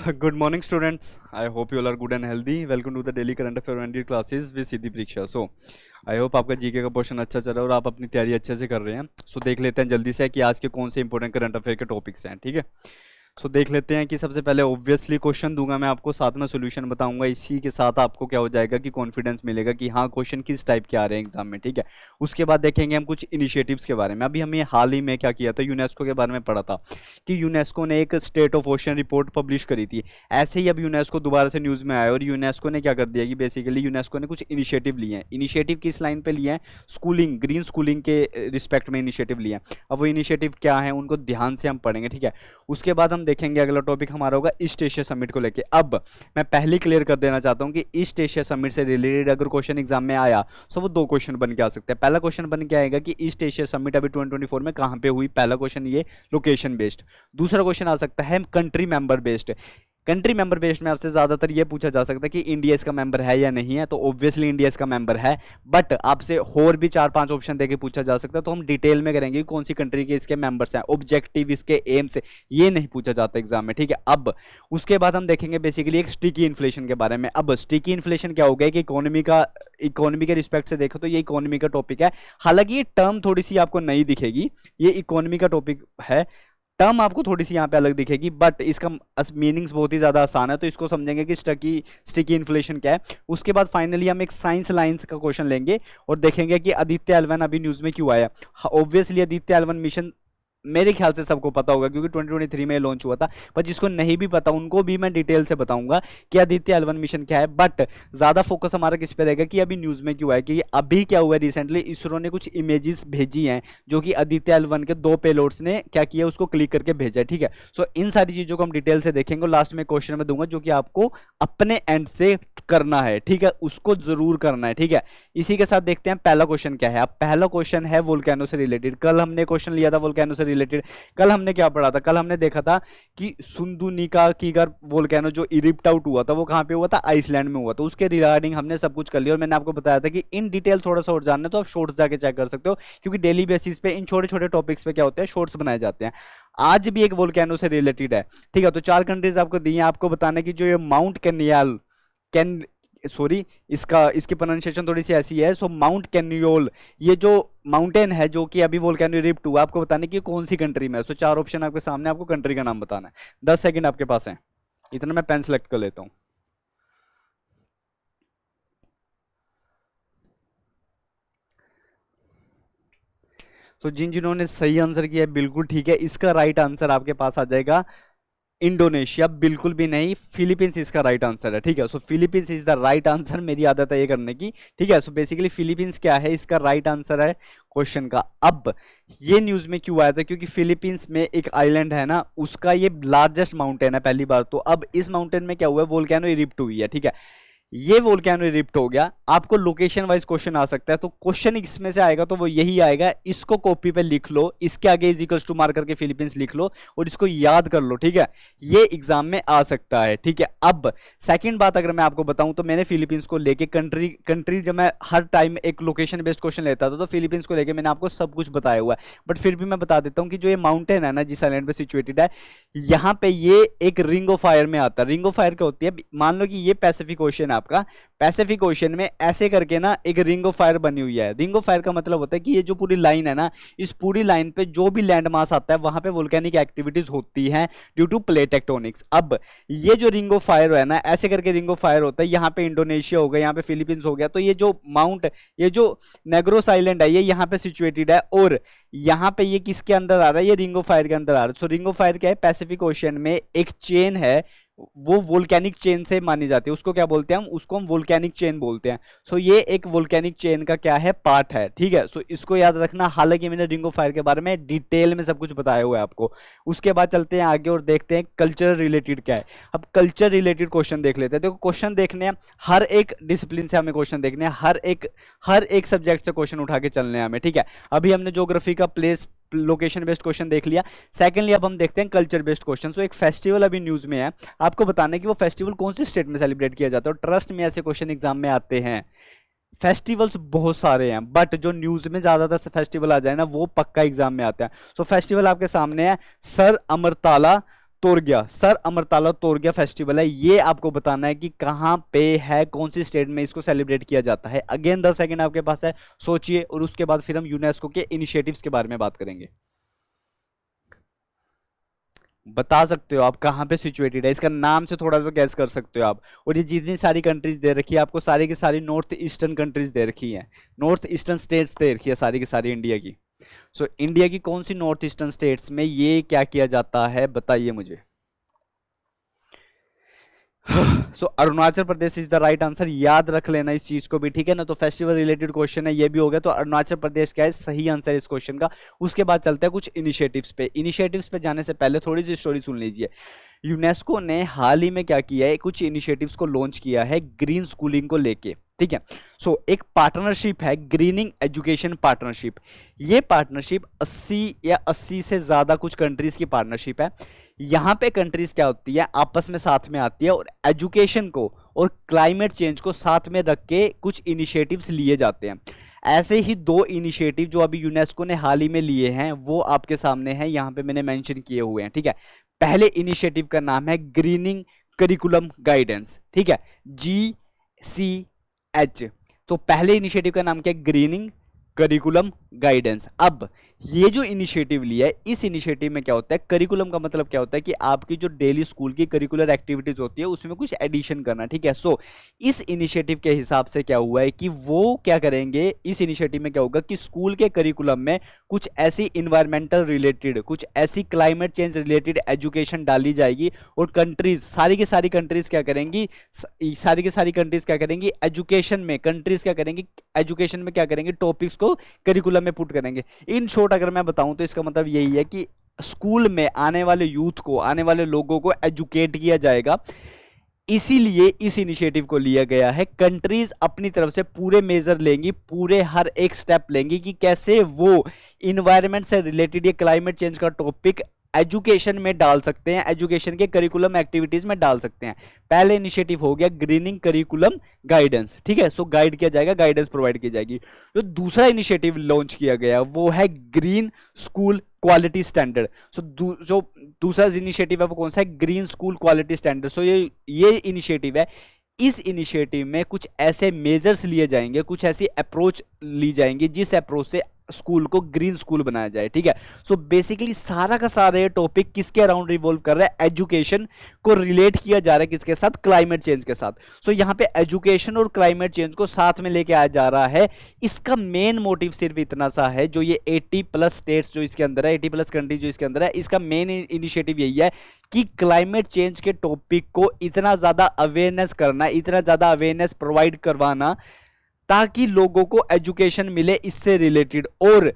Good morning, students. I hope you all are good and healthy. Welcome to the daily current affair and classes with Siddhi Pरीक्षा. So, I hope आपका GK का portion अच्छा चल रहा है और आप अपनी तैयारी अच्छे से कर रहे हैं. सो देख लेते हैं जल्दी से कि आज के कौन से इंपॉर्टेंट करंट अफेयर के टॉपिक्स हैं. ठीक है. सो देख लेते हैं कि सबसे पहले ऑब्वियसली क्वेश्चन दूंगा मैं आपको, साथ में सोल्यूशन बताऊंगा. इसी के साथ आपको क्या हो जाएगा कि कॉन्फिडेंस मिलेगा कि हाँ क्वेश्चन किस टाइप के आ रहे हैं एग्जाम में. ठीक है. उसके बाद देखेंगे हम कुछ इनिशिएटिव्स के बारे में. अभी हमें हाल ही में क्या किया था, यूनेस्को के बारे में पढ़ा था कि यूनेस्को ने एक state of ocean report publish करी थी. ऐसे ही अब यूनेस्को दोबारा से न्यूज़ में आया और यूनेस्को ने क्या कर दिया कि बेसिकली यूनेस्को ने कुछ इनिशिएटिव लिए हैं. इनिशिएटिव किस लाइन पे लिए हैं? स्कूलिंग, ग्रीन स्कूलिंग के रिस्पेक्ट में इनिशिएटिव लिए हैं. अब वो इनिशिएटिव क्या है उनको ध्यान से हम पढ़ेंगे. ठीक है. उसके बाद हम देखेंगे अगला टॉपिक हमारा होगा ईस्ट एशिया समिट को लेके. अब मैं पहले क्लियर कर देना चाहता हूं कि ईस्ट एशिया समिट से रिलेटेड अगर क्वेश्चन एग्जाम में आया तो वो दो क्वेश्चन बन के आ सकते हैं. पहला क्वेश्चन बन के आएगा कि ईस्ट एशिया समिट अभी 2024 में कहां पे हुई. पहला क्वेश्चन ये लोकेशन बेस्ड. दूसरा क्वेश्चन आ सकता है country member based. Country member based में आपसे ज्यादातर ये पूछा जा सकता है कि इंडिया इसका मेंबर है या नहीं है. तो ऑब्वियसली इंडिया इसका मेंबर है, बट आपसे और भी 4-5 ऑप्शन देके पूछा जा सकता है. तो हम डिटेल में करेंगे कौन सी कंट्री के इसके मेंबर्स हैं, ऑब्जेक्टिव इसके एम से ये नहीं पूछा जाता एग्जाम में. ठीक है. अब उसके बाद हम देखेंगे बेसिकली एक स्टिकी इन्फ्लेशन के बारे में. अब स्टिकी इन्फ्लेशन क्या हो गया कि इकोनॉमी के रिस्पेक्ट से देखो तो ये इकोनॉमी का टॉपिक है. हालांकि ये टर्म थोड़ी सी आपको नहीं दिखेगी, ये इकोनॉमी का टॉपिक है. टर्म आपको थोड़ी सी यहाँ पे अलग दिखेगी, बट इसका मीनिंग्स बहुत ही ज्यादा आसान है. तो इसको समझेंगे कि स्टिकी इन्फ्लेशन क्या है. उसके बाद फाइनली हम एक साइंस लाइंस का क्वेश्चन लेंगे और देखेंगे कि आदित्य L1 अभी न्यूज में क्यों आया. ऑब्वियसली आदित्य L1 मिशन मेरे ख्याल से सबको पता होगा क्योंकि 2023 में लॉन्च हुआ था. पर जिसको नहीं भी पता उनको भी मैं डिटेल से बताऊंगा कि आदित्य L1 मिशन क्या है. बट ज्यादा फोकस हमारा किस पे रहेगा कि अभी न्यूज में क्यों है, कि अभी क्या हुआ रिसेंटली इसरो ने कुछ इमेजेस भेजी हैं जो कि आदित्य L1 के 2 पेलोड्स ने क्या किया उसको क्लिक करके भेजा है. ठीक है. सो इन सारी चीजों को हम डिटेल से देखेंगे और लास्ट में क्वेश्चन में दूंगा जो कि आपको अपने एंड से करना है. ठीक है. उसको जरूर करना है. ठीक है. इसी के साथ देखते हैं पहला क्वेश्चन क्या है. अब पहला क्वेश्चन है वोल्केनो से रिलेटेड. कल हमने क्वेश्चन लिया था वोल्केनो से रिलेटेड. कल हमने क्या पढ़ा था? कल हमने देखा था कि सुंदुनिका कीगर वोल्केनो जो इरिप्ट आउट हुआ था वो कहां पे हुआ था? आइसलैंड में हुआ. तो उसके रिगार्डिंग हमने सब कुछ कर लिया और मैंने आपको बताया था कि इन डिटेल थोड़ा सा और जानना तो आप शॉर्ट्स जाके चेक कर सकते हो क्योंकि डेली बेसिस पे इन छोटे छोटे टॉपिक्स पे क्या होते हैं, शॉर्ट्स बनाए जाते हैं. आज भी एक वोल्केनो से रिलेटेड है. ठीक है. तो 4 कंट्रीज आपको दी हैं. आपको बताना कि जो ये माउंट कैनियल कैन सॉरी इसकी प्रोनाउंसिएशन थोड़ी सी ऐसी है. सो माउंट कैनियोल ये जो माउंटेन है जो कि अभी वोल्केनो इरिप्ट हुआ, आपको बताने की कौन सी कंट्री में है. सो 4 ऑप्शन आपके सामने, आपको कंट्री का नाम बताना है. 10 सेकंड आपके पास है. इतना मैं पेन सेलेक्ट कर लेता हूं. तो जिन्होंने सही आंसर किया बिल्कुल ठीक है. इसका राइट आंसर आपके पास आ जाएगा इंडोनेशिया. बिल्कुल भी नहीं, फिलीपींस इसका राइट आंसर है. ठीक है. So Philippines is the right answer. मेरी आदत है ये करने की. ठीक है. सो बेसिकली फिलीपींस क्या है इसका राइट आंसर है क्वेश्चन का. अब ये न्यूज में क्यों आया था? क्योंकि फिलीपींस में एक आइलैंड है ना, उसका ये लार्जेस्ट माउंटेन है पहली बार. तो अब इस माउंटेन में क्या हुआ है, वोल्केनो इरिप्ट हुई है. ठीक है. ये वोल्केनो इरिप्ट हो गया. आपको लोकेशन वाइज क्वेश्चन आ सकता है. तो क्वेश्चन इसमें से आएगा तो वो यही आएगा. इसको कॉपी पे लिख लो, इसके आगे इज इक्वल्स टू मार्क करके फिलीपींस लिख लो और इसको याद कर लो. ठीक है. ये एग्जाम में आ सकता है. ठीक है. अब सेकंड बात अगर मैं आपको बताऊं तो मैंने फिलीपींस को लेके कंट्री जब मैं हर टाइम एक लोकेशन बेस्ड क्वेश्चन लेता था तो फिलीपींस को लेके मैंने आपको सब कुछ बताया हुआ है. बट फिर भी मैं बता देता हूं कि जो ये माउंटेन है ना जिस आइलैंड पे सिचुएटेड है, यहां पे ये एक रिंग ऑफ फायर में आता है. रिंग ऑफ फायर क्या होती है? मान लो कि ये पैसिफिक ओशन है आपका. पैसिफिक ओशन में ऐसे करके ना एक रिंग ऑफ फायर बनी हुई है. रिंग ऑफ फायर का मतलब होता है कि ये जो पूरी लाइन है ना, इस पूरी लाइन पे जो भी लैंड मास आता है वहां पे वोल्केनिक एक्टिविटीज होती हैं ड्यू टू प्लेट टेक्टोनिक्स. अब ये जो रिंग ऑफ फायर है ना, ऐसे करके रिंग ऑफ फायर होता है. यहाँ पे इंडोनेशिया हो गया, यहाँ पे फिलीपींस हो गया. तो ये जो नेग्रोस आइलैंड है ये यहाँ पे सिचुएटेड है और यहाँ पे ये किसके अंदर आ रहा है? ये रिंग ऑफ फायर के अंदर आ रहा है. सो रिंग ऑफ फायर क्या है? पैसिफिक ओशन में एक चेन है, वो वोल्केनिक चेन से मानी जाती है. उसको क्या बोलते हैं? उसको हम वोल्केनिक चेन बोलते हैं. सो ये एक वोल्केनिक चेन का क्या है? पार्ट है. ठीक है. सो इसको याद रखना. हालांकि मैंने रिंग ऑफ फायर के बारे में डिटेल में सब कुछ बताया हुआ है आपको. उसके बाद चलते हैं आगे और देखते हैं कल्चर रिलेटेड क्या है. अब कल्चर रिलेटेड क्वेश्चन देख लेते हैं. देखो क्वेश्चन देखने हैं, हर एक डिसिप्लिन से हमें क्वेश्चन देखने हैं, हर एक सब्जेक्ट से क्वेश्चन उठा के चलने हैं हमें. ठीक है. अभी हमने ज्योग्राफी का प्लेस लोकेशन बेस्ड क्वेश्चन देख लिया. सेकेंडली अब हम देखते हैं कल्चर बेस्ड क्वेश्चन. सो एक फेस्टिवल अभी न्यूज में है, आपको बताना है कि वो फेस्टिवल कौन सी स्टेट में सेलिब्रेट किया जाता है. और ट्रस्ट में ऐसे क्वेश्चन एग्जाम में आते हैं. फेस्टिवल्स बहुत सारे हैं बट जो न्यूज में ज्यादातर फेस्टिवल आ जाए ना वो पक्का एग्जाम में आता है. सो फेस्टिवल आपके सामने है सर अमरताला तोरगिया, सर अमरताला तोरगिया फेस्टिवल है, ये आपको बताना है कि कहाँ पे है, कौन सी स्टेट में इसको सेलिब्रेट किया जाता है। अगेन 10 सेकंड आपके पास है, सोचिए, और उसके बाद फिर हम यूनेस्को के इनिशिएटिव्स के बारे में बात करेंगे। बता सकते हो आप कहाँ पे सिचुएटेड है, इसका नाम से थोड़ा सा गैस कर सकते हो आप। और ये जितनी सारी कंट्रीज दे रखी है आपको, सारी की सारी नॉर्थ ईस्टर्न कंट्रीज दे रखी है, नॉर्थ ईस्टर्न स्टेट्स दे रखी है सारी की सारी इंडिया की। सो इंडिया की कौन सी नॉर्थ ईस्टर्न स्टेट्स में ये क्या किया जाता है, बताइए मुझे। सो Arunachal Pradesh is the right answer, याद रख लेना इस चीज को भी, ठीक है ना। तो फेस्टिवल रिलेटेड क्वेश्चन है, ये भी हो गया, तो अरुणाचल प्रदेश क्या है सही आंसर इस क्वेश्चन का। उसके बाद चलते हैं कुछ इनिशिएटिव्स पे। इनिशिएटिव्स पे जाने से पहले थोड़ी सी स्टोरी सुन लीजिए। यूनेस्को ने हाल ही में क्या किया है, कुछ इनिशिएटिव्स को लॉन्च किया है ग्रीन स्कूलिंग को लेके, ठीक है। सो एक पार्टनरशिप है, ग्रीनिंग एजुकेशन पार्टनरशिप। ये पार्टनरशिप 80 या 80 से ज्यादा कुछ कंट्रीज की पार्टनरशिप है। यहाँ पे कंट्रीज क्या होती है, आपस में साथ में आती है और एजुकेशन को और क्लाइमेट चेंज को साथ में रख के कुछ इनिशिएटिव्स लिए जाते हैं। ऐसे ही दो इनिशिएटिव जो अभी यूनेस्को ने हाल ही में लिए हैं वो आपके सामने हैं, यहाँ पे मैंने मेंशन किए हुए हैं, ठीक है। पहले इनिशिएटिव का नाम है ग्रीनिंग करिकुलम गाइडेंस, ठीक है, GCH। तो पहले इनिशिएटिव का नाम क्या है, ग्रीनिंग करिकुलम गाइडेंस। अब ये जो इनिशिएटिव लिया है, इस इनिशिएटिव में क्या होता है, करिकुलम का मतलब क्या होता है कि आपकी जो डेली स्कूल की करिकुलर एक्टिविटीज होती है उसमें कुछ एडिशन करना, ठीक है। सो इस इनिशिएटिव के हिसाब से क्या हुआ है कि वो क्या करेंगे, इस इनिशिएटिव में क्या होगा कि स्कूल के करिकुलम में कुछ ऐसी इन्वायरमेंटल रिलेटेड, कुछ ऐसी क्लाइमेट चेंज रिलेटेड एजुकेशन डाली जाएगी। और कंट्रीज, सारी की सारी कंट्रीज क्या करेंगी, सारी की सारी कंट्रीज क्या करेंगी, एजुकेशन में, कंट्रीज क्या करेंगी, एजुकेशन में क्या करेंगे, टॉपिक्स को करिकुलम में पुट करेंगे। इन शॉर्ट अगर मैं बताऊं तो इसका मतलब यही है कि स्कूल में आने वाले यूथ को, आने वाले लोगों को एजुकेट किया जाएगा। इसीलिए इस इनिशिएटिव को लिया गया है। कंट्रीज अपनी तरफ से पूरे मेजर लेंगी, पूरे हर एक स्टेप लेंगी कि कैसे वो इन्वायरमेंट से रिलेटेड ये क्लाइमेट चेंज का टॉपिक एजुकेशन में डाल सकते हैं, एजुकेशन के करिकुलम एक्टिविटीज में डाल सकते हैं। पहले इनिशिएटिव हो गया ग्रीनिंग करिकुलम गाइडेंस, ठीक है। सो गाइड किया जाएगा, गाइडेंस प्रोवाइड की जाएगी। जो दूसरा इनिशिएटिव लॉन्च किया गया वो है ग्रीन स्कूल क्वालिटी स्टैंडर्ड। सो जो दूसरा इनिशिएटिव है वो कौन सा है, ग्रीन स्कूल क्वालिटी स्टैंडर्ड। सो ये इनिशिएटिव है। इस इनिशिएटिव में कुछ ऐसे मेजर्स लिए जाएंगे, कुछ ऐसी अप्रोच ली जाएंगी जिस अप्रोच से स्कूल को ग्रीन स्कूल बनाया जाए, ठीक है। सो बेसिकली सारा का सारा ये टॉपिक किसके अराउंड रिवॉल्व कर रहा है, एजुकेशन को रिलेट किया जा रहा है किसके साथ, क्लाइमेट चेंज के साथ। सो यहाँ पे एजुकेशन और क्लाइमेट चेंज को साथ में लेके आया जा रहा है। इसका मेन मोटिव सिर्फ इतना सा है, जो ये 80+ स्टेट्स जो इसके अंदर है, 80+ कंट्री जो इसके अंदर है, इसका मेन इनिशिएटिव यही है कि क्लाइमेट चेंज के टॉपिक को इतना ज्यादा अवेयरनेस करना, इतना ज्यादा अवेयरनेस प्रोवाइड करवाना ताकि लोगों को एजुकेशन मिले इससे रिलेटेड, और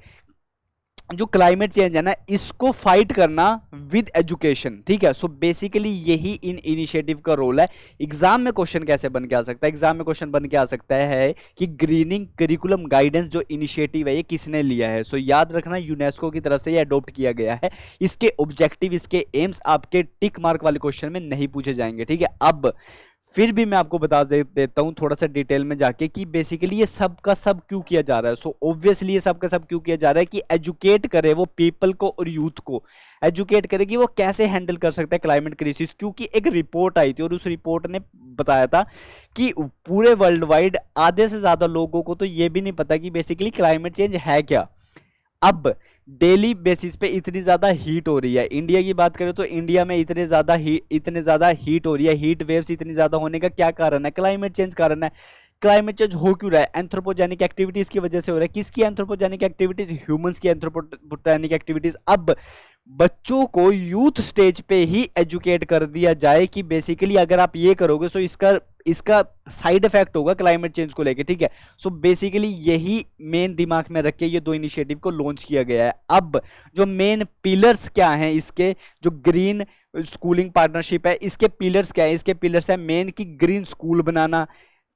जो क्लाइमेट चेंज है ना इसको फाइट करना विद एजुकेशन, ठीक है। सो बेसिकली यही इन इनिशिएटिव का रोल है। एग्जाम में क्वेश्चन कैसे बन के आ सकता है, एग्जाम में क्वेश्चन बन के आ सकता है कि ग्रीनिंग करिकुलम गाइडेंस जो इनिशिएटिव है ये किसने लिया है। सो याद रखना यूनेस्को की तरफ से ये अडॉप्ट किया गया है। इसके ऑब्जेक्टिव, इसके एम्स आपके टिक मार्क वाले क्वेश्चन में नहीं पूछे जाएंगे, ठीक है। अब फिर भी मैं आपको बता देता हूं थोड़ा सा डिटेल में जाके कि बेसिकली ये सब का सब क्यों किया जा रहा है। सो ऑब्वियसली ये सब का सब क्यों किया जा रहा है कि एजुकेट करे वो पीपल को और यूथ को, एजुकेट करे कि वो कैसे हैंडल कर सकता है क्लाइमेट क्राइसिस। क्योंकि एक रिपोर्ट आई थी और उस रिपोर्ट ने बताया था कि पूरे वर्ल्ड वाइड आधे से ज्यादा लोगों को तो ये भी नहीं पता कि बेसिकली क्लाइमेट चेंज है क्या। अब डेली बेसिस पे इतनी ज्यादा हीट हो रही है, इंडिया की बात करें तो इंडिया में इतने ज्यादा हीट हो रही है, हीट वेव्स इतनी ज्यादा होने का क्या कारण है, क्लाइमेट चेंज कारण है। क्लाइमेट चेंज हो क्यों रहा है, एंथ्रोपोजेनिक एक्टिविटीज की वजह से हो रहा है। किसकी एंथ्रोपोजेनिक एक्टिविटीज, ह्यूमंस की एंथ्रोपोजेनिक एक्टिविटीज। अब बच्चों को यूथ स्टेज पे ही एजुकेट कर दिया जाए कि बेसिकली अगर आप ये करोगे तो इसका साइड इफेक्ट होगा क्लाइमेट चेंज को लेके, ठीक है। सो बेसिकली यही मेन दिमाग में रख के ये दो इनिशिएटिव को लॉन्च किया गया है। अब जो मेन पिलर्स क्या हैं इसके, जो ग्रीन स्कूलिंग पार्टनरशिप है, इसके पिलर्स क्या है, इसके पिलर्स है मेन की ग्रीन स्कूल बनाना,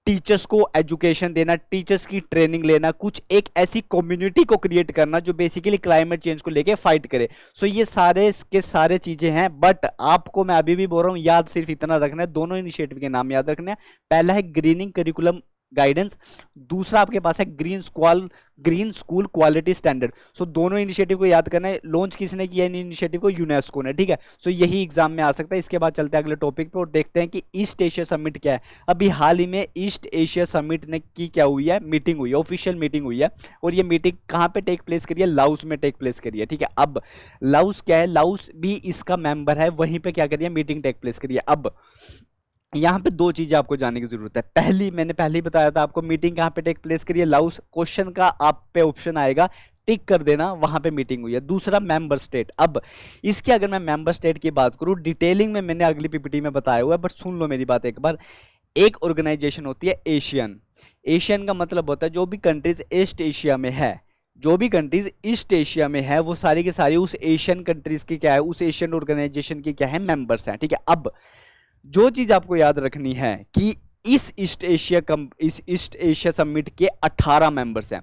टीचर्स को एजुकेशन देना, टीचर्स की ट्रेनिंग लेना, कुछ एक ऐसी कम्युनिटी को क्रिएट करना जो बेसिकली क्लाइमेट चेंज को लेके फाइट करे। सो ये सारे के सारे चीजें हैं। बट आपको मैं अभी भी बोल रहा हूं, याद सिर्फ इतना रखना है, दोनों इनिशिएटिव के नाम याद रखना है। पहला है ग्रीनिंग करिकुलम गाइडेंस, दूसरा आपके पास है ग्रीन स्कूल क्वालिटी स्टैंडर्ड। सो दोनों इनिशिएटिव को याद करना है। लॉन्च किसने किया इन इनिशिएटिव को? यूनेस्को ने, ठीक है। सो यही एग्जाम में आ सकता है। इसके बाद चलते हैं अगले टॉपिक पे और देखते हैं कि ईस्ट एशिया समिट क्या है। अभी हाल ही में ईस्ट एशिया समिट ने की क्या हुई है, मीटिंग हुई है, ऑफिशियल मीटिंग हुई है। और ये मीटिंग कहाँ पे टेक प्लेस करी है? लाओस में टेक प्लेस करी है, ठीक है। अब लाओस क्या है? लाओस भी इसका मेंबर है, वहीं पे क्या करी है? मीटिंग टेक प्लेस करी है। अब यहाँ पे दो चीजें आपको जानने की जरूरत है। पहली, मैंने पहले ही बताया था आपको, मीटिंग कहाँ पे टेक प्लेस करी है? लाओस। क्वेश्चन का आप पे ऑप्शन आएगा, टिक कर देना, वहां पे मीटिंग हुई है। दूसरा, मेंबर स्टेट। अब इसकी अगर मैं मेंबर स्टेट की बात करूं, डिटेलिंग में मैंने अगली पीपीटी में बताया हुआ है, बट सुन लो मेरी बात एक बार। एक ऑर्गेनाइजेशन होती है एशियन। एशियन का मतलब होता है जो भी कंट्रीज ईस्ट एशिया में है, जो भी कंट्रीज ईस्ट एशिया में है, वो सारी की सारी उस एशियन कंट्रीज की क्या है? उस एशियन ऑर्गेनाइजेशन की क्या है? मेंबर्स हैं, ठीक है। अब जो चीज आपको याद रखनी है कि इस ईस्ट एशिया समिट के 18 मेंबर्स हैं।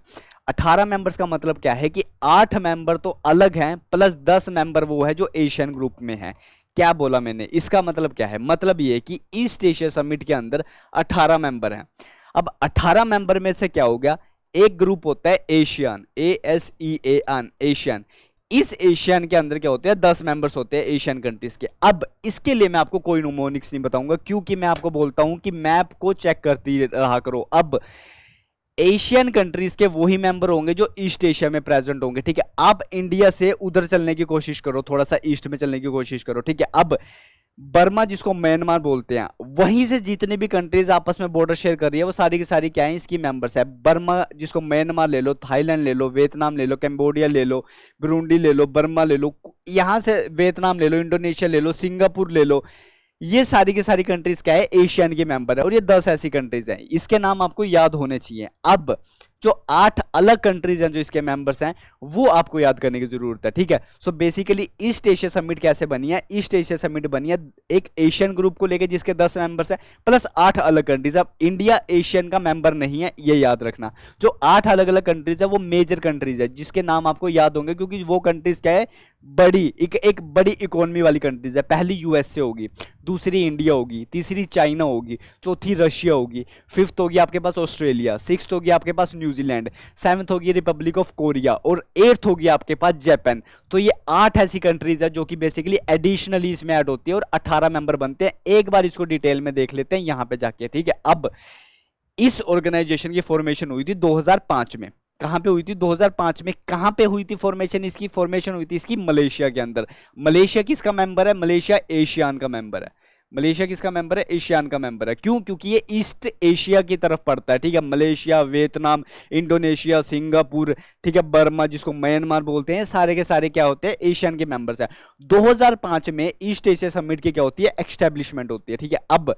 18 मेंबर्स का मतलब क्या है कि 8 मेंबर तो अलग हैं, प्लस 10 मेंबर वो है जो एशियन ग्रुप में है। क्या बोला मैंने? इसका मतलब क्या है? मतलब ये कि ईस्ट एशिया समिट के अंदर 18 मेंबर हैं। अब 18 मेंबर में से क्या हो गया? एक ग्रुप होता है एशियन, ASEAN, एशियन। इस एशियन के अंदर क्या होते हैं? 10 मेंबर्स होते हैं एशियन कंट्रीज के। अब इसके लिए मैं आपको कोई न्यूमोनिक्स नहीं बताऊंगा, क्योंकि मैं आपको बोलता हूं कि मैप को चेक करती रहा करो। अब एशियन कंट्रीज के वही मेंबर होंगे जो ईस्ट एशिया में प्रेजेंट होंगे, ठीक है। आप इंडिया से उधर चलने की कोशिश करो, थोड़ा सा ईस्ट में चलने की कोशिश करो, ठीक है। अब बर्मा, जिसको म्यांमार बोलते हैं, वहीं से जितने भी कंट्रीज आपस में बॉर्डर शेयर कर रही है, वो सारी की सारी क्या है? इसकी मेंबर्स है। बर्मा, जिसको म्यांमार ले लो, थाईलैंड ले लो, वियतनाम ले लो, कैम्बोडिया ले लो, ब्रूंडी ले लो, बर्मा ले लो, यहां से वियतनाम ले लो, इंडोनेशिया ले लो, सिंगापुर ले लो, ये सारी की सारी कंट्रीज क्या है? एशियन के मेंबर है। और ये 10 ऐसी कंट्रीज हैं, इसके नाम आपको याद होने चाहिए। अब जो 8 अलग कंट्रीज हैं जो इसके मेंबर्स हैं, वो आपको याद करने की जरूरत है, ठीक है। So basically east Asia summit कैसे बनी है? ईस्ट एशिया समिट बनी है एक एशियन ग्रुप को लेके जिसके 10 मेंबर्स हैं, प्लस 8 अलग कंट्रीज। अब इंडिया एशियन का मेंबर नहीं है, ये याद रखना। जो 8 अलग अलग कंट्रीज है वो मेजर कंट्रीज है, जिसके नाम आपको याद होंगे, क्योंकि वो कंट्रीज क्या है? बड़ी एक बड़ी इकोनॉमी वाली कंट्रीज है। पहली यूएसए होगी, दूसरी इंडिया होगी, तीसरी चाइना होगी, चौथी रशिया होगी, फिफ्थ होगी आपके पास ऑस्ट्रेलिया, सिक्स्थ होगी आपके पास न्यूजीलैंड, सेवंथ होगी रिपब्लिक ऑफ कोरिया, और एट्थ होगी आपके पास जापान। तो ये 8 ऐसी कंट्रीज है जो कि बेसिकली एडिशनली इसमें ऐड होती है और 18 मेंबर बनते हैं। एक बार इसको डिटेल में देख लेते हैं यहां पे जाके, ठीक है। अब इस ऑर्गेनाइजेशन की फॉर्मेशन हुई थी 2005 में। कहां पे हुई थी? 2005 में। कहां पे हुई थी फॉर्मेशन? इसकी फॉर्मेशन हुई थी इसकी मलेशिया के अंदर। मलेशिया किसका मेंबर है? मलेशिया एशियान का मेंबर है। मलेशिया किसका मेंबर है? एशियान का मेंबर है। क्यों? क्योंकि ये ईस्ट एशिया की तरफ पड़ता है, ठीक है। मलेशिया, वियतनाम, इंडोनेशिया, सिंगापुर, ठीक है, बर्मा, जिसको म्यांमार बोलते हैं, सारे के सारे क्या होते हैं? एशियन के मेंबर्स हैं। 2005 में ईस्ट एशिया समिट की क्या होती है? एस्टेब्लिशमेंट होती है, ठीक है। अब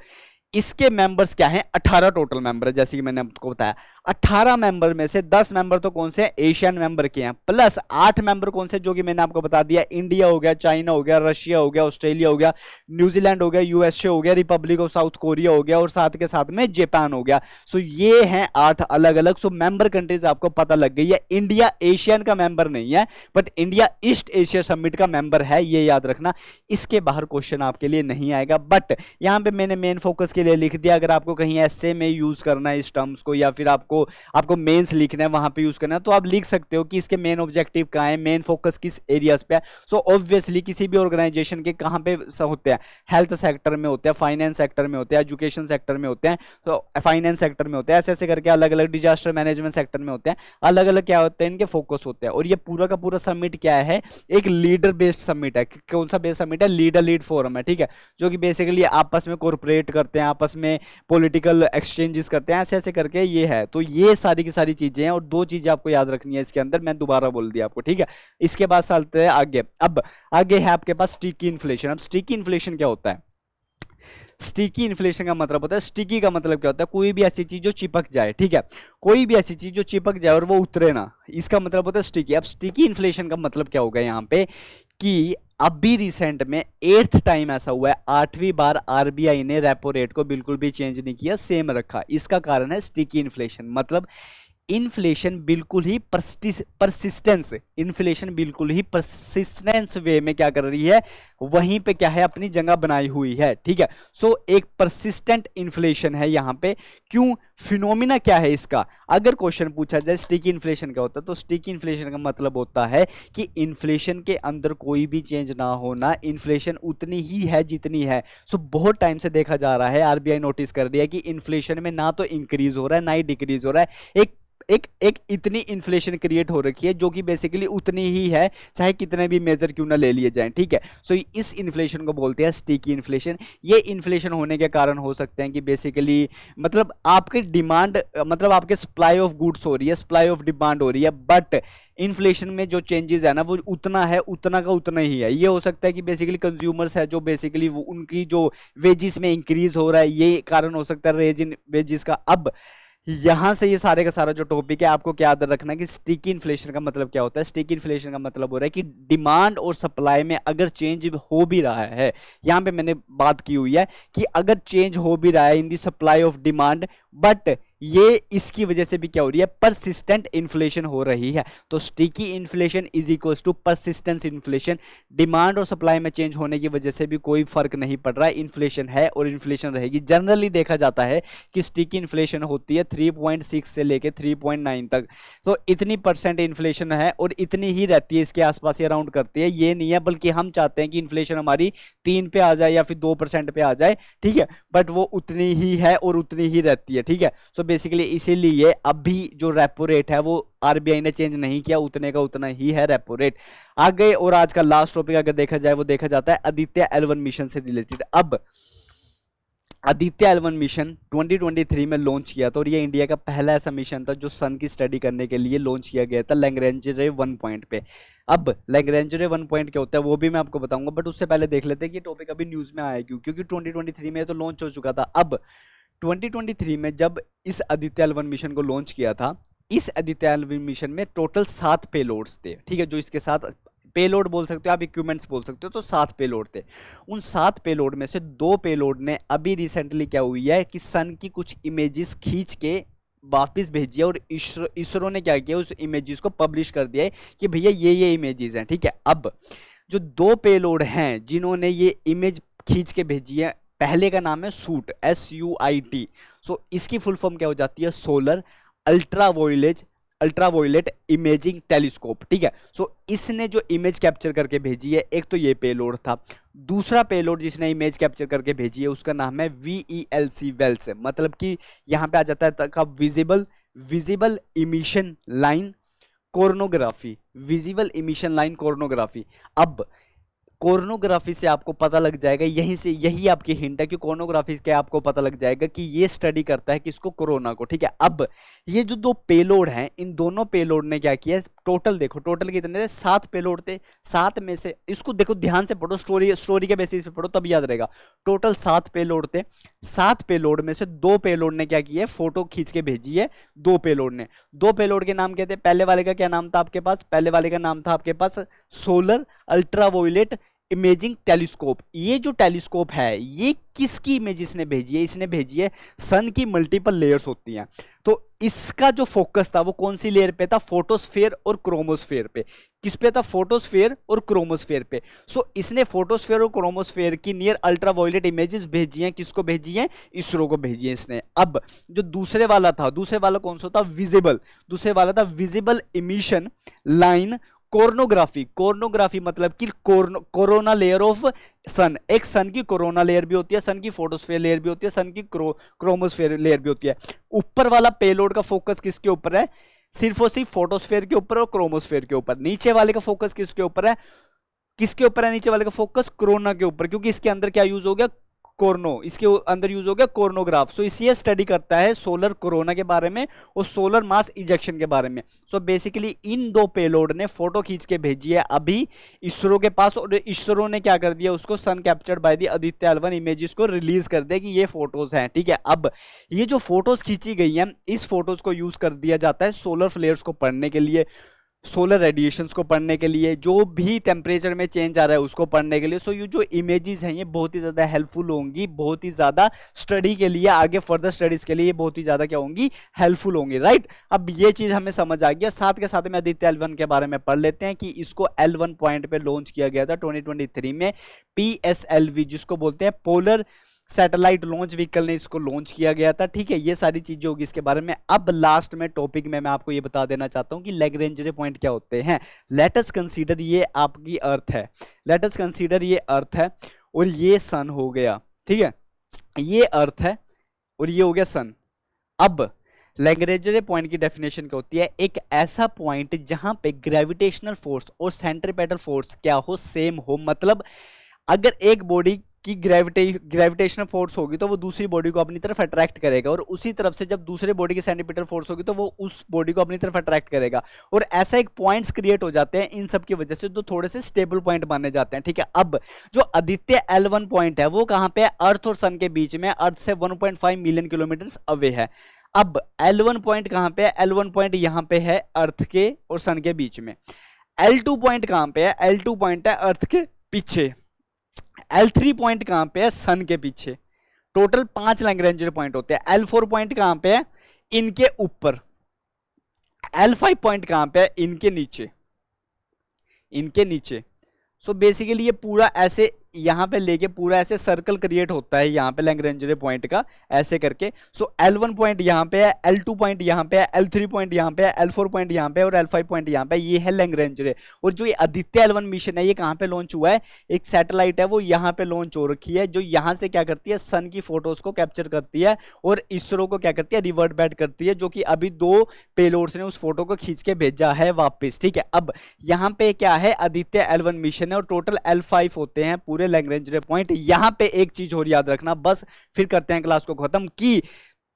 इसके मेंबर्स क्या हैं? 18 टोटल मेंबर है, जैसे कि मैंने आपको बताया। 18 मेंबर में से 10 मेंबर तो कौन से हैं? एशियन मेंबर के हैं, प्लस 8 मेंबर कौन से? जो कि मैंने आपको बता दिया, इंडिया हो गया, चाइना हो गया, रशिया हो गया, ऑस्ट्रेलिया हो गया, न्यूजीलैंड हो गया, यूएसए हो गया, रिपब्लिक ऑफ साउथ कोरिया हो गया, और साथ के साथ में जापान हो गया। सो ये हैं 8 अलग अलग। सो मेंबर कंट्रीज आपको पता लग गई है। इंडिया एशियन का मेंबर नहीं है, but India east Asia summit का मेंबर है, ये याद रखना। इसके बाहर क्वेश्चन आपके लिए नहीं आएगा, बट यहां पे मैंने मेन फोकस लिए लिख दिया। अगर आपको कहीं ऐसे में यूज करना है इस टर्म्स को, या फिर आपको मेंस लिखना है, वहां पे यूज करना है, तो आप लिख सकते हो कि इसके मेन ऑब्जेक्टिव कहां है, मेन फोकस किस एरियाज पे है। सो ऑब्वियसली किसी भी ऑर्गेनाइजेशन के कहां पे होते हैं? हेल्थ सेक्टर में होते हैं, फाइनेंस सेक्टर में होते हैं, एजुकेशन सेक्टर में होते हैं, तो फाइनेंस सेक्टर में होते हैं, ऐसे ऐसे करके अलग अलग डिजास्टर मैनेजमेंट सेक्टर में होते हैं, अलग अलग क्या होते हैं इनके फोकस होते हैं। और ये पूरा का पूरा समिट क्या है? एक लीडर बेस्ड समिट है। कौन सा बेस्ड समिट है? लीडर लीड फोरम है, ठीक है, जो कि बेसिकली आपस में कोऑपरेट करते हैं, आपस में पॉलिटिकल एक्सचेंजेस करते हैं, ऐसे ऐसे करके ये है। तो ये सारी की सारी चीजें हैं, और 2 चीजें आपको याद रखनी है इसके अंदर, मैं दोबारा बोल दिया आपको, ठीक है। इसके बाद चलते हैं आगे। अब आगे है आपके पास स्टिकी इन्फ्लेशन। अब स्टिकी इन्फ्लेशन क्या होता है? स्टिकी इन्फ्लेशन का मतलब होता है, स्टिकी का मतलब क्या होता है? कोई भी ऐसी चीज जो चिपक जाए, ठीक है, कोई भी ऐसी चीज जो चिपक जाए और वो उतरे ना, इसका मतलब होता है स्टिकी। अब स्टिकी इन्फ्लेशन का मतलब क्या होगा यहाँ पे कि अभी रिसेंट में 8th टाइम ऐसा हुआ है, 8वीं बार आरबीआई ने रेपो रेट को बिल्कुल भी चेंज नहीं किया, सेम रखा। इसका कारण है स्टिकी इन्फ्लेशन। मतलब इन्फ्लेशन बिल्कुल ही परसिस्टेंस, इन्फ्लेशन बिल्कुल ही परसिस्टेंस वे में क्या कर रही है, वहीं पे क्या है, अपनी जगह बनाई हुई है, ठीक है। सो एक परसिस्टेंट इन्फ्लेशन है यहाँ पे। क्यों, फिनोमिना क्या है इसका, अगर क्वेश्चन पूछा जाए स्टिकी इन्फ्लेशन क्या होता है, तो स्टिकी इन्फ्लेशन का मतलब होता है कि इन्फ्लेशन के अंदर कोई भी चेंज ना होना, इन्फ्लेशन उतनी ही है जितनी है। सो बहुत टाइम से देखा जा रहा है, आरबीआई नोटिस कर दिया कि इन्फ्लेशन में ना तो इंक्रीज हो रहा है ना ही डिक्रीज हो रहा है, एक एक एक इतनी इन्फ्लेशन क्रिएट हो रखी है जो कि बेसिकली उतनी ही है, चाहे कितने भी मेजर क्यों ना ले लिए जाएं, ठीक है। सो इस इन्फ्लेशन को बोलते हैं स्टिकी इन्फ्लेशन। ये इन्फ्लेशन होने के कारण हो सकते हैं कि बेसिकली मतलब आपकी डिमांड, मतलब आपके सप्लाई ऑफ गुड्स हो रही है, सप्लाई ऑफ डिमांड हो रही है, बट इन्फ्लेशन में जो चेंजेस है ना वो उतना है, उतना का उतना ही है। ये हो सकता है कि बेसिकली कंज्यूमर्स है जो बेसिकली उनकी जो वेजिस में इंक्रीज हो रहा है, ये कारण हो सकता है रेज इन वेजिस का। अब यहां से ये सारे का सारा जो टॉपिक है आपको क्या याद रखना है कि स्टिकी इन्फ्लेशन का मतलब क्या होता है। स्टिकी इन्फ्लेशन का मतलब हो रहा है कि डिमांड और सप्लाई में अगर चेंज हो भी रहा है, यहां पे मैंने बात की हुई है कि अगर चेंज हो भी रहा है इन दी सप्लाई ऑफ डिमांड, बट ये इसकी वजह से भी क्या हो रही है, परसिस्टेंट इन्फ्लेशन हो रही है। तो sticky inflation is equals to persistence inflation. Demand और सप्लाई में चेंज होने की वजह से भी कोई फर्क नहीं पड़ रहा है, इन्फ्लेशन है और इन्फ्लेशन रहेगी। जनरली देखा जाता है कि स्टिकी इन्फ्लेशन होती है 3.6 से लेके 3.9 तक। तो इतनी परसेंट इन्फ्लेशन है और इतनी ही रहती है, इसके आसपास ही अराउंड करती है, ये नहीं है बल्कि हम चाहते हैं कि इन्फ्लेशन हमारी 3 पे आ जाए या फिर 2% पे आ जाए, ठीक है, बट वो उतनी ही है और उतनी ही रहती है, ठीक है। सो बेसिकली इसीलिए अभी जो रेपो रेट है वो आरबीआई ने चेंज नहीं किया, उतने का उतना ही है रेपो रेट। आगे और आज का लास्ट टॉपिक अगर देखा जाए वो देखा जाता है आदित्य L1 मिशन से रिलेटेड। अब आदित्य L1 मिशन 2023 में लॉन्च किया था और ये इंडिया का पहला ऐसा मिशन था जो सन की स्टडी करने के लिए लॉन्च किया गया था लैग्रेंज रे 1 पॉइंट पे। अब लैग्रेंज रे 1 पॉइंट क्या होता है वो भी मैं आपको बताऊंगा, बट उससे पहले देख लेते हैं कि टॉपिक अभी न्यूज में आया क्यों, क्योंकि 2023 में तो लॉन्च हो चुका था। अब 2023 में जब इस आदित्य L1 मिशन को लॉन्च किया था, इस आदित्य L1 मिशन में टोटल 7 पेलोड्स थे, ठीक है, जो इसके साथ पेलोड बोल सकते हो आप, इक्विपमेंट्स बोल सकते हो, तो 7 पेलोड थे। उन 7 पेलोड में से 2 पेलोड ने अभी रिसेंटली क्या हुई है कि सन की कुछ इमेजेस खींच के वापस भेजी है और इसरो ने क्या किया, उस इमेजेस को पब्लिश कर दिया है कि भैया ये इमेजेस हैं, ठीक है। अब जो 2 पेलोड हैं जिन्होंने ये इमेज खींच के भेजी है, पहले का नाम है सूट, SUIT। सो इसकी फुल फॉर्म क्या हो जाती है, सोलर अल्ट्रावायलेट इमेजिंग टेलीस्कोप, ठीक है। सो इसने जो इमेज कैप्चर करके भेजी है, एक तो ये पेलोड था, दूसरा पेलोड जिसने इमेज कैप्चर करके भेजी है उसका नाम है VELC वेल्स, मतलब कि यहां पे आ जाता है तक visible emission line coronagraphy, visible emission line coronagraphy. अब कोर्नोग्राफी से आपको पता लग जाएगा, यहीं से यही आपकी हिंट है कि कोर्नोग्राफी के आपको पता लग जाएगा कि ये स्टडी करता है किसको, कोरोना को, ठीक है। अब ये जो 2 पेलोड हैं, इन दोनों पेलोड ने क्या किया, टोटल देखो, टोटल कितने थे, 7 पेलोड थे। 7 में से इसको देखो ध्यान से पढ़ो, स्टोरी के बेसिस पे पढ़ो तब याद रहेगा। टोटल 7 पेलोड थे, 7 पेलोड में से 2 पेलोड ने क्या किया, फोटो खींच के भेजी है। 2 पेलोड ने, 2 पेलोड के नाम क्या थे, पहले वाले का क्या नाम था आपके पास, पहले वाले का नाम था आपके पास सोलर अल्ट्रावायलेट इमेजिंग टेलीस्कोप। ये जो टेलीस्कोप है ये किसकी इमेज इसने भेजी है, इसने भेजी है सन की मल्टीपल लेयर्स होती हैं, तो इसका जो फोकस था वो कौन सी लेयर पे था, फोटोस्फेयर और क्रोमोस्फेयर पे। किस पे था, फोटोस्फेयर और क्रोमोस्फेयर पे। सो इसने फोटोस्फेयर और क्रोमोस्फेयर की नियर अल्ट्रावायलेट इमेजेस भेजी हैं, किसको भेजी हैं, इसरो को भेजी है इसने। अब जो दूसरे वाला था, दूसरे वाला कौन सा था, विजिबल, दूसरे वाला था विजिबल इमिशन लाइन कोर्नोग्राफी। कोर्नोग्राफी मतलब कि कोरोना लेयर ऑफ सन, एक सन की कोरोना लेयर भी होती है, सन की फोटोस्फेयर लेयर भी होती है, सन की क्रोमोस्फेयर लेयर भी होती है। ऊपर वाला पेलोड का फोकस किसके ऊपर है, सिर्फ और सिर्फ फोटोस्फेयर के ऊपर और क्रोमोस्फेयर के ऊपर। नीचे वाले का फोकस किसके ऊपर है, किसके ऊपर है नीचे वाले का फोकस, कोरोना के ऊपर, क्योंकि इसके अंदर क्या यूज हो गया, कोर्नो, इसके अंदर यूज हो गया कोर्नोग्राफ। सो इसी स्टडी करता है सोलर कोरोना के बारे में और सोलर मास इजेक्शन के बारे में। सो बेसिकली इन 2 पेलोड ने फोटो खींच के भेजी है अभी इसरो के पास, और इसरो ने क्या कर दिया, उसको sun captured by the Aditya L1 images को रिलीज कर दिया कि ये फोटोज हैं, ठीक है। अब ये जो फोटोज खींची गई हैं, इस फोटोज को यूज कर दिया जाता है सोलर फ्लेयर्स को पढ़ने के लिए। सोलर रेडिएशंस को पढ़ने के लिए, जो भी टेम्परेचर में चेंज आ रहा है उसको पढ़ने के लिए। सो ये जो इमेजेस हैं ये बहुत ही ज़्यादा हेल्पफुल होंगी, बहुत ही ज़्यादा स्टडी के लिए, आगे फर्दर स्टडीज़ के लिए ये बहुत ही ज़्यादा क्या होंगी, हेल्पफुल होंगी, राइट। अब ये चीज़ हमें समझ आ गया। साथ के साथ में आदित्य L1 के बारे में पढ़ लेते हैं कि इसको L1 पॉइंट पे लॉन्च किया गया था 2023 में। PSLV जिसको बोलते हैं पोलर सैटेलाइट लॉन्च व्हीकल ने इसको लॉन्च किया गया था, ठीक है। ये सारी चीजें होगी इसके बारे में। अब लास्ट में टॉपिक में मैं आपको ये बता देना चाहता हूं कि लैग्रेंज पॉइंट क्या होते हैं। लेट अस कंसीडर ये आपकी अर्थ है, लेट अस कंसीडर ये अर्थ है और ये सन हो गया, ठीक है। ये अर्थ है और ये हो गया सन। अब लैग्रेंज पॉइंट की डेफिनेशन क्या होती है, एक ऐसा पॉइंट जहां पे ग्रेविटेशनल फोर्स और सेंट्रीपेटल फोर्स क्या हो, सेम हो। मतलब अगर एक बॉडी की ग्रेविटेशनल फोर्स होगी तो वो दूसरी बॉडी को अपनी तरफ अट्रैक्ट करेगा, और उसी तरफ से जब दूसरे बॉडी की सेंट्रीपिटल फोर्स होगी तो वो उस बॉडी को अपनी तरफ अट्रैक्ट करेगा, और ऐसा एक पॉइंट्स क्रिएट हो जाते हैं इन सब की वजह से, जो थोड़े से स्टेबल पॉइंट माने जाते हैं, ठीक है। अब जो आदित्य L1 पॉइंट है वो कहां पे है, अर्थ और सन के बीच में, अर्थ से 1.5 मिलियन किलोमीटर अवे है। अब L1 पॉइंट कहां पे है, L1 पॉइंट यहां पे है अर्थ के और सन के बीच में। L2 पॉइंट कहां पे है, L2 पॉइंट है अर्थ के पीछे। L3 पॉइंट कहां पे है, सन के पीछे। टोटल 5 लैग्रेंज पॉइंट होते हैं। L4 पॉइंट कहां पे है, इनके ऊपर। L5 पॉइंट कहां पे है, इनके नीचे, इनके नीचे। सो बेसिकली ये पूरा ऐसे यहां पे लेके पूरा ऐसे सर्कल क्रिएट होता है यहां पे लैग्रेंज पॉइंट का, ऐसे करके। सो L1 पॉइंट यहां पे है, L2 पॉइंट यहां पे है, L3 पॉइंट यहां पे है, L4 पॉइंट यहां पे है और L5 पॉइंट यहां पे। ये है लैग्रेंज। और जो ये आदित्य L1 मिशन है ये कहां पे लॉन्च हुआ है, एक सैटेलाइट है वो यहां पे लॉन्च हो रखी है, जो यहां से क्या करती है, सन की फोटोज को कैप्चर करती है और इसरो को क्या करती है, रिवर्ट बैक करती है, जो कि अभी 2 पेलोड्स ने उस फोटो को खींच के भेजा है वापस, ठीक है। अब यहां पे क्या है, आदित्य L1 मिशन है और टोटल L5 होते हैं पूरे लैग्रेंज पॉइंट। यहां पे एक चीज और याद रखना, बस फिर करते हैं क्लास को खत्म, कि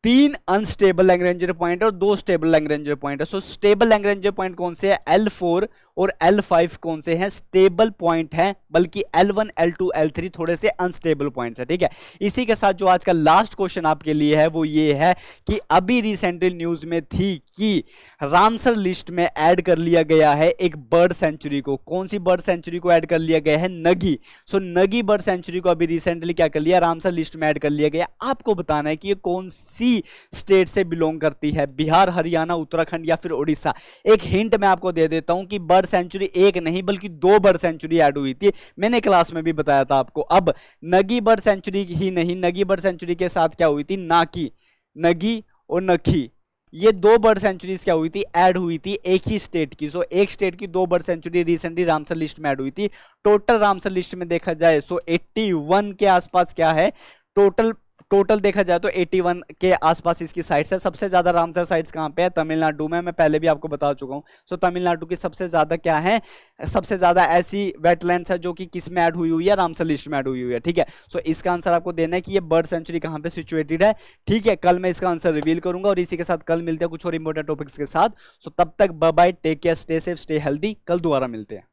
3 अनस्टेबल लैग्रेंज पॉइंट और 2 स्टेबल लैग्रेंज पॉइंट है। सो स्टेबल लैग्रेंज पॉइंट कौन से है, L4 और L5 कौन से हैं, स्टेबल पॉइंट हैं, बल्कि L1 L2 L3 थोड़े से अनस्टेबल पॉइंट्स है, ठीक है। इसी के साथ जो आज का लास्ट क्वेश्चन आपके लिए है वो ये है कि अभी रिसेंटली न्यूज में थी कि रामसर लिस्ट में ऐड कर लिया गया है एक बर्ड सेंचुरी को। कौन सी बर्ड सेंचुरी को ऐड कर लिया गया है, नगी। सो नगी बर्ड सेंचुरी को अभी रिसेंटली क्या कर लिया, रामसर लिस्ट में ऐड कर लिया गया। आपको बताना है कि ये कौन सी स्टेट से बिलोंग करती है, बिहार, हरियाणा, उत्तराखंड या फिर उड़ीसा। एक हिंट मैं आपको दे देता हूं कि बर्ड सेंचुरी एक नहीं बल्कि 2 बर्ड सेंचुरी ऐड हुई थी, मैंने क्लास में भी बताया था आपको। अब नगी बर्ड सेंचुरी ही नहीं, नगी बर्ड सेंचुरी के साथ क्या हुई थी, नाकी, नगी और नखी, ये 2 बर्ड सेंचुरीज क्या हुई थी, ऐड हुई थी एक ही स्टेट की। सो एक स्टेट की 2 bird sanctuary recently Ramsar list में ऐड हुई थी। टोटल रामसर लिस्ट में देखा जाए सो 81 के आसपास क्या है, टोटल देखा जाए तो 81 के आसपास इसकी साइट्स है। सबसे ज्यादा रामसर साइट्स कहां पे है, तमिलनाडु में। मैं पहले भी आपको बता चुका हूं। सो तमिलनाडु की सबसे ज्यादा क्या है, सबसे ज्यादा ऐसी वेटलैंड्स है जो कि किस में ऐड हुई हुई है, रामसर लिस्ट में ऐड हुई हुई है, ठीक है। सो इसका आंसर आपको देना है कि ये बर्ड सेंचुरी कहां पे सिचुएटेड है, ठीक है। कल मैं इसका आंसर रिवील करूंगा और इसी के साथ कल मिलते हैं कुछ और इंपॉर्टेंट टॉपिक्स के साथ। सो तब तक bye bye, take care, stay safe, stay healthy. कल दोबारा मिलते हैं।